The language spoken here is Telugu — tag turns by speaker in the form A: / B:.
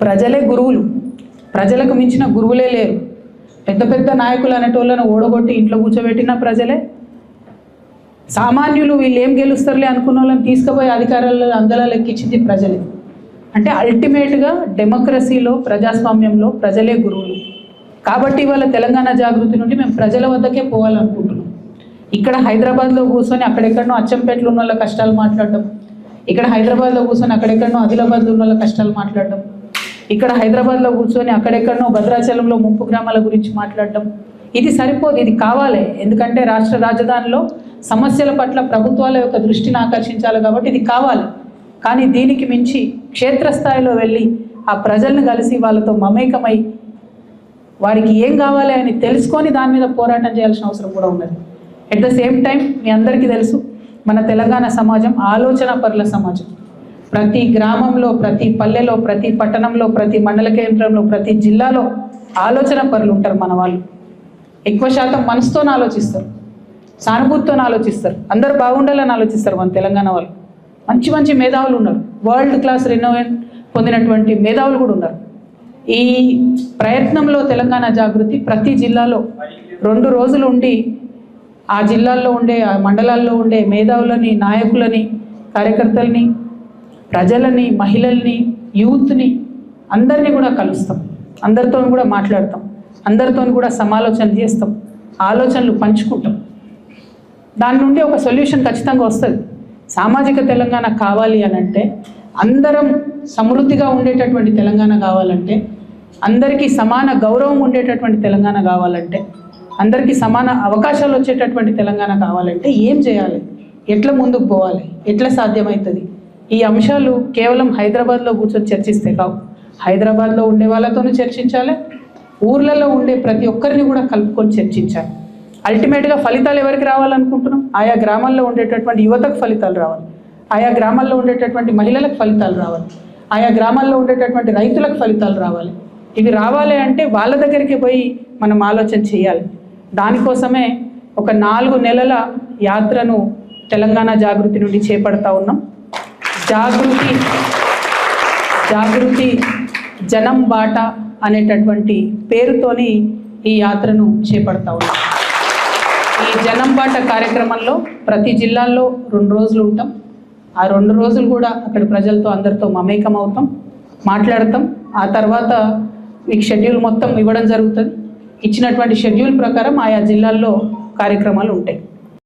A: ప్రజలే గురువులు, ప్రజలకు మించిన గురువులే లేరు. పెద్ద పెద్ద నాయకులు అనేటోళ్ళను ఓడగొట్టి ఇంట్లో కూర్చోబెట్టిన ప్రజలే. సామాన్యులు వీళ్ళు ఏం గెలుస్తారులే అనుకున్న వాళ్ళని తీసుకుపోయి అధికారాలు అందలా లెక్కించింది ప్రజలే. అంటే అల్టిమేట్గా డెమోక్రసీలో, ప్రజాస్వామ్యంలో ప్రజలే గురువులు. కాబట్టి ఇవాళ తెలంగాణ జాగృతి నుండి మేము ప్రజల వద్దకే పోవాలనుకుంటున్నాం. ఇక్కడ హైదరాబాద్లో కూర్చొని అక్కడెక్కడనో అచ్చంపేటలో ఉన్న వాళ్ళ కష్టాలు మాట్లాడడం, ఇక్కడ హైదరాబాద్లో కూర్చొని అక్కడెక్కడనో ఆదిలాబాద్లో ఉన్న వాళ్ళ కష్టాలు మాట్లాడడం, ఇక్కడ హైదరాబాద్లో కూర్చొని అక్కడెక్కడనో భద్రాచలంలో ముంపు గ్రామాల గురించి మాట్లాడడం ఇది సరిపోదు. ఇది కావాలి. ఎందుకంటే రాష్ట్ర రాజధానిలో సమస్యల పట్ల ప్రభుత్వాల యొక్క దృష్టిని ఆకర్షించాలి కాబట్టి ఇది కావాలి. కానీ దీనికి మించి క్షేత్రస్థాయిలో వెళ్ళి ఆ ప్రజలను కలిసి వాళ్ళతో మమేకమై వారికి ఏం కావాలి అని తెలుసుకొని దాని మీద పోరాటం చేయాల్సిన అవసరం కూడా ఉన్నది. ఎట్ ద సేమ్ టైం మీ అందరికీ తెలుసు, మన తెలంగాణ సమాజం ఆలోచన పరుల సమాజం. ప్రతి గ్రామంలో, ప్రతి పల్లెలో, ప్రతి పట్టణంలో, ప్రతి మండల కేంద్రంలో, ప్రతి జిల్లాలో ఆలోచన పరులు ఉంటారు. మన వాళ్ళు ఎక్కువ శాతం మనసుతో ఆలోచిస్తారు, సానుభూతితో ఆలోచిస్తారు, అందరూ బాగుండాలని ఆలోచిస్తారు. మన తెలంగాణ వాళ్ళు మంచి మంచి మేధావులు ఉన్నారు, వరల్డ్ క్లాస్ రెనోవేషన్ పొందినటువంటి మేధావులు కూడా ఉన్నారు. ఈ ప్రయత్నంలో తెలంగాణ జాగృతి ప్రతి జిల్లాలో 2 రోజులు ఉండి ఆ జిల్లాల్లో ఉండే, ఆ మండలాల్లో ఉండే మేధావులని, నాయకులని, కార్యకర్తలని, ప్రజలని, మహిళల్ని, యూత్ని అందరినీ కూడా కలుస్తాం, అందరితో కూడా మాట్లాడతాం, అందరితో కూడా సమాలోచనలు చేస్తాం, ఆలోచనలు పంచుకుంటాం. దాని నుండి ఒక సొల్యూషన్ ఖచ్చితంగా వస్తుంది. సామాజిక తెలంగాణ కావాలి అని అంటే, అందరం సమృద్ధిగా ఉండేటటువంటి తెలంగాణ కావాలంటే, అందరికీ సమాన గౌరవం ఉండేటటువంటి తెలంగాణ కావాలంటే, అందరికీ సమాన అవకాశాలు వచ్చేటటువంటి తెలంగాణ కావాలంటే ఏం చేయాలి, ఎట్లా ముందుకు పోవాలి, ఎట్లా సాధ్యమవుతుంది? ఈ అంశాలు కేవలం హైదరాబాద్లో కూర్చొని చర్చిస్తే కావు. హైదరాబాద్లో ఉండే వాళ్ళతోనూ చర్చించాలి, ఊర్లలో ఉండే ప్రతి ఒక్కరిని కూడా కలుపుకొని చర్చించాలి. అల్టిమేట్గా ఫలితాలు ఎవరికి రావాలనుకుంటున్నాం? ఆయా గ్రామాల్లో ఉండేటటువంటి యువతకు ఫలితాలు రావాలి, ఆయా గ్రామాల్లో ఉండేటటువంటి మహిళలకు ఫలితాలు రావాలి, ఆయా గ్రామాల్లో ఉండేటటువంటి రైతులకు ఫలితాలు రావాలి. ఇవి రావాలి అంటే వాళ్ళ దగ్గరికి పోయి మనం ఆలోచన చేయాలి. దానికోసమే ఒక 4 నెలల యాత్రను తెలంగాణ జాగృతి నుండి చేపడతా ఉన్నాం. జాగృతి జనం బాట అనేటటువంటి పేరుతోని ఈ యాత్రను చేపడతా ఉన్నాం. ఈ జనం బాట కార్యక్రమంలో ప్రతి జిల్లాల్లో 2 రోజులు ఉంటాం. ఆ 2 రోజులు కూడా అక్కడ ప్రజలతో అందరితో మమేకం అవుతాం, మాట్లాడతాం. ఆ తర్వాత మీకు షెడ్యూల్ మొత్తం ఇవ్వడం జరుగుతుంది. ఇచ్చినటువంటి షెడ్యూల్ ప్రకారం ఆయా జిల్లాల్లో కార్యక్రమాలు ఉంటాయి.